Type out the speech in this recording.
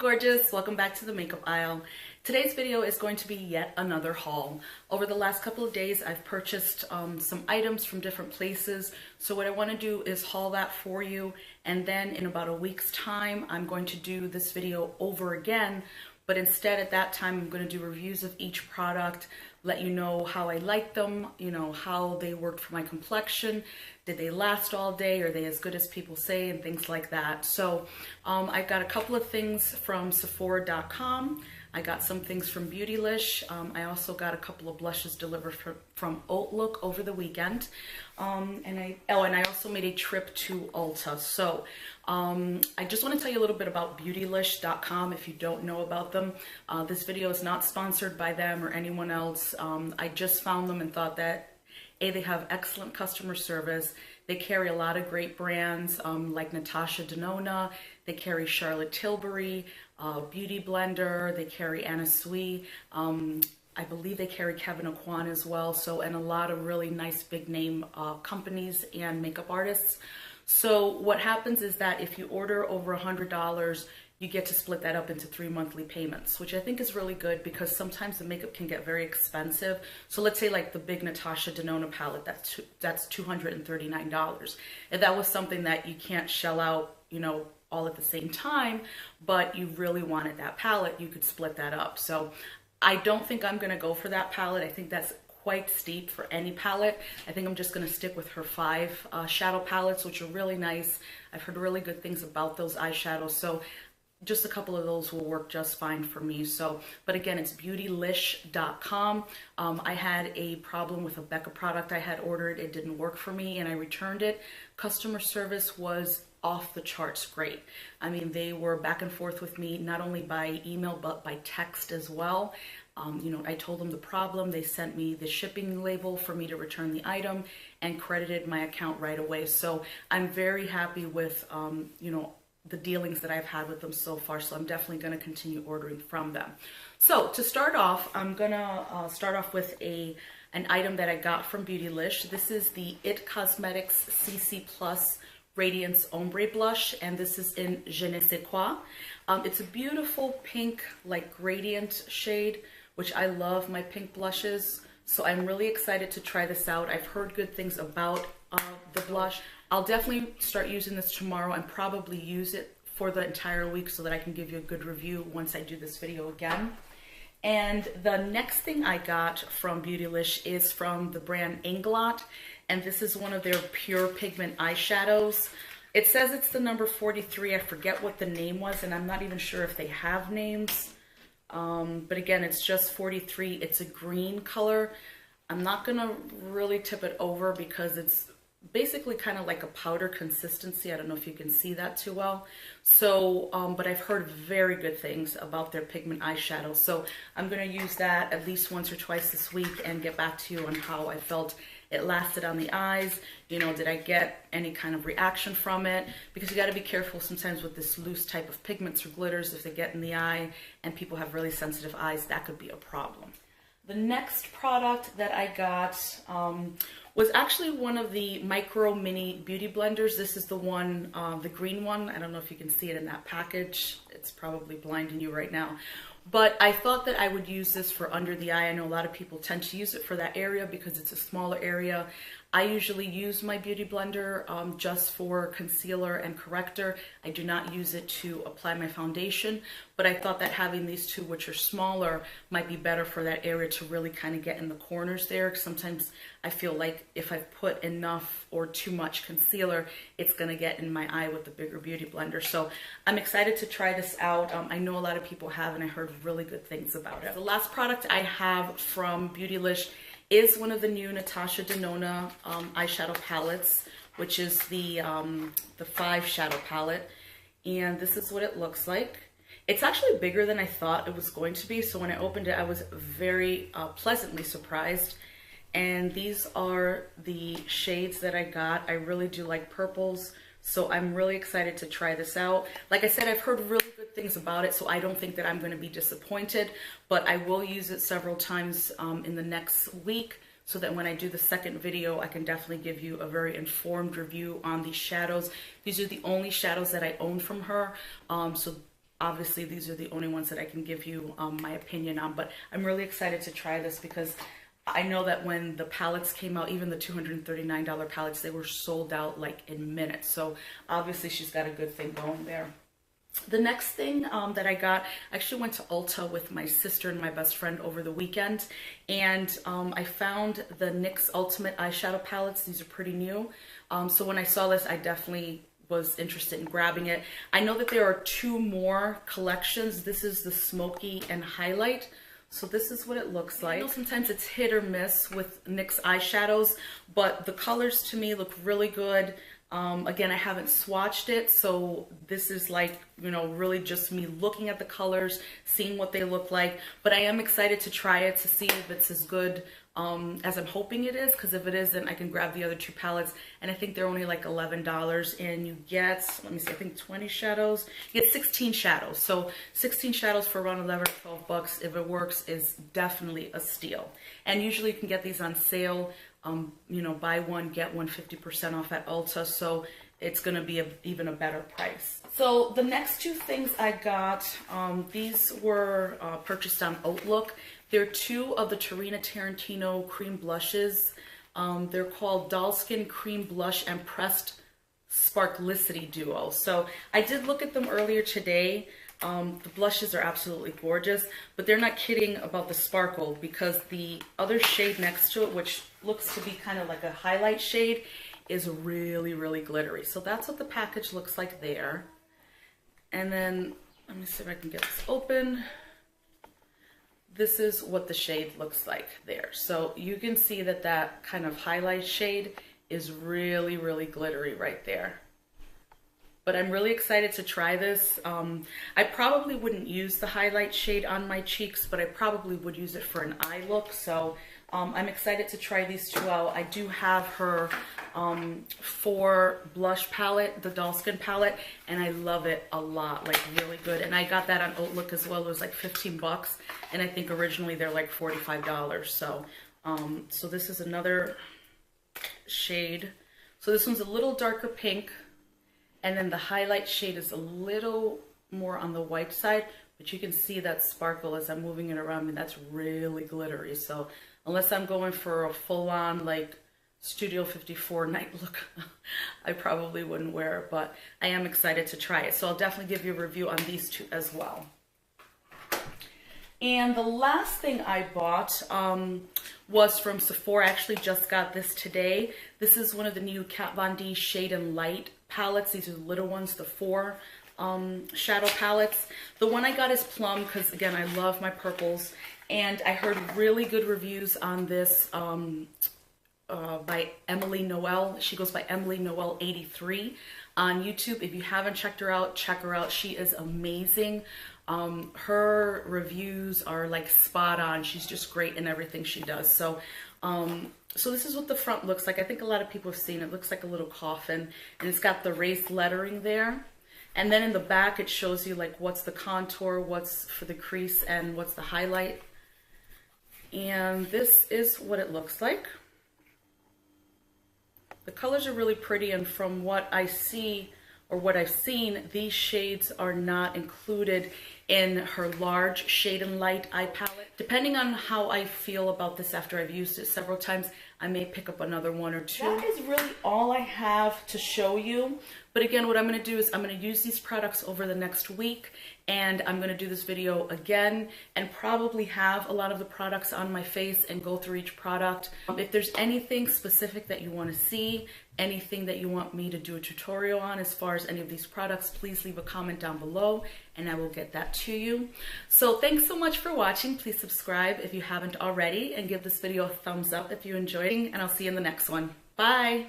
gorgeous, welcome back to the makeup aisle. Today's video is going to be yet another haul. Over the last couple of days I've purchased some items from different places, so what I want to do is haul that for you, and then in about a week's time I'm going to do this video over again, but instead at that time I'm going to do reviews of each product, let you know how I like them, you know, how they worked for my complexion, did they last all day, are they as good as people say, and things like that. So I got a couple of things from Sephora.com. I got some things from Beautylish. I also got a couple of blushes delivered from Hautelook over the weekend. And I also made a trip to Ulta. So I just want to tell you a little bit about Beautylish.com if you don't know about them. This video is not sponsored by them or anyone else. I just found them and thought that they have excellent customer service. They carry a lot of great brands like Natasha, Denona. They carry Charlotte Tilbury, BeautyBlender. They carry Anna Sui. I believe they carry Kevin Aquan as well. So, and a lot of really nice big name companies and makeup artists. So what happens is that if you order over $100, you get to split that up into 3 monthly payments, which I think is really good because sometimes the makeup can get very expensive. So let's say like the big Natasha Denona palette, that's $239. If that was something that you can't shell out, you know, all at the same time, but you really wanted that palette, you could split that up. So I don't think I'm gonna go for that palette. I think that's quite steep for any palette. I think I'm just going to stick with her 5 shadow palettes, which are really nice. I've heard really good things about those eyeshadows, so just a couple of those will work just fine for me. So, but again, it's Beautylish.com. I had a problem with a Becca product I had ordered. It didn't work for me and I returned it. Customer service was off the charts great. I mean, they were back and forth with me, not only by email, but by text as well. You know, I told them the problem. They sent me the shipping label for me to return the item and credited my account right away. So I'm very happy with, you know, the dealings that I've had with them so far. So I'm definitely going to continue ordering from them. So to start off, I'm going to start off with an item that I got from Beautylish. This is the IT Cosmetics CC Plus Radiance Ombre Blush, and this is in Je ne sais quoi. It's a beautiful pink, like gradient shade, which I love my pink blushes. So I'm really excited to try this out. I've heard good things about the blush. I'll definitely start using this tomorrow and probably use it for the entire week so that I can give you a good review once I do this video again. And the next thing I got from Beautylish is from the brand Inglot, and this is one of their pure pigment eyeshadows. It says it's the number 43. I forget what the name was, and I'm not even sure if they have names. But again, it's just 43. It's a green color. I'm not gonna really tip it over because it's basically kind of like a powder consistency. I don't know if you can see that too well. So, but I've heard very good things about their pigment eyeshadow. So I'm gonna use that at least once or twice this week and get back to you on how I felt it lasted on the eyes. You know, did I get any kind of reaction from it? Because you got to be careful sometimes with this loose type of pigments or glitters. If they get in the eye and people have really sensitive eyes, that could be a problem. The next product that I got was actually one of the micro-mini beauty blenders. This is the one, the green one. I don't know if you can see it in that package. It's probably blinding you right now. But I thought that I would use this for under the eye. I know a lot of people tend to use it for that area because it's a smaller area. I usually use my Beauty Blender just for concealer and corrector. I do not use it to apply my foundation, but I thought that having these two, which are smaller, might be better for that area to really kind of get in the corners there. Sometimes I feel like if I put enough or too much concealer, it's gonna get in my eye with the bigger Beauty Blender. So I'm excited to try this out. I know a lot of people have, and I heard really good things about it. The last product I have from Beautylish is one of the new Natasha Denona eyeshadow palettes, which is the 5 shadow palette. And this is what it looks like. It's actually bigger than I thought it was going to be. So when I opened it, I was very pleasantly surprised. And these are the shades that I got. I really do like purples. So I'm really excited to try this out. Like I said, I've heard really good things about it, so I don't think that I'm going to be disappointed, but I will use it several times in the next week so that when I do the second video, I can definitely give you a very informed review on these shadows. These are the only shadows that I own from her, so obviously these are the only ones that I can give you my opinion on, but I'm really excited to try this because I know that when the palettes came out, even the $239 palettes, they were sold out like in minutes. So obviously she's got a good thing going there. The next thing that I got, I actually went to Ulta with my sister and my best friend over the weekend, and I found the NYX Ultimate Eyeshadow Palettes. These are pretty new. So when I saw this, I definitely was interested in grabbing it. I know that there are 2 more collections. This is the Smoky and Highlight. So this is what it looks like. I know sometimes it's hit or miss with NYX eyeshadows, but the colors to me look really good. Again, I haven't swatched it, so this is like, you know, really just me looking at the colors, seeing what they look like. But I am excited to try it to see if it's as good as I'm hoping it is, because if it isn't, I can grab the other 2 palettes, and I think they're only like $11, and you get, let me see, I think 20 shadows. You get 16 shadows, so 16 shadows for around 11 or 12 bucks, if it works, is definitely a steal. And usually you can get these on sale. You know, buy one, get one 50% off at Ulta, so it's going to be even a better price. So the next 2 things I got, these were purchased on Hautelook. They're 2 of the Tarantino cream blushes. They're called Dollskin Cream Blush and Pressed Sparklicity Duo. So I did look at them earlier today. The blushes are absolutely gorgeous, but they're not kidding about the sparkle, because the other shade next to it, which looks to be kind of like a highlight shade, is really, really glittery. So that's what the package looks like there. And then, let me see if I can get this open. This is what the shade looks like there. So you can see that that kind of highlight shade is really, really glittery right there. But I'm really excited to try this. I probably wouldn't use the highlight shade on my cheeks, but I probably would use it for an eye look. So I'm excited to try these 2 out. I do have her 4 blush palette, the Dollskin palette, and I love it a lot, like really good. And I got that on Hautelook as well. It was like 15 bucks, and I think originally they're like $45. So, so this is another shade. So this one's a little darker pink. And then the highlight shade is a little more on the white side, but you can see that sparkle as I'm moving it around me. That's really glittery. So unless I'm going for a full-on like Studio 54 night look, I probably wouldn't wear it, but I am excited to try it. So I'll definitely give you a review on these 2 as well. And the last thing I bought was from Sephora. I actually just got this today. This is one of the new Kat Von D Shade and Light palettes. These are the little ones, the 4 shadow palettes. The one I got is Plum, because again, I love my purples. And I heard really good reviews on this by Emily Noel. She goes by Emily Noel 83 on YouTube. If you haven't checked her out, check her out. She is amazing. Her reviews are like spot on. She's just great in everything she does. So, so this is what the front looks like. I think a lot of people have seen it. It looks like a little coffin, and it's got the raised lettering there. And then in the back, it shows you like what's the contour, what's for the crease, and what's the highlight. And this is what it looks like. The colors are really pretty, and from what I see, or what I've seen, these shades are not included in her large Shade and Light eye palette. Depending on how I feel about this after I've used it several times, I may pick up another 1 or 2. That is really all I have to show you. But again, what I'm going to do is I'm going to use these products over the next week, and I'm going to do this video again and probably have a lot of the products on my face and go through each product. If there's anything specific that you want to see, anything that you want me to do a tutorial on as far as any of these products, please leave a comment down below and I will get that to you. So thanks so much for watching. Please subscribe if you haven't already, and give this video a thumbs up if you enjoyed it, and I'll see you in the next one. Bye!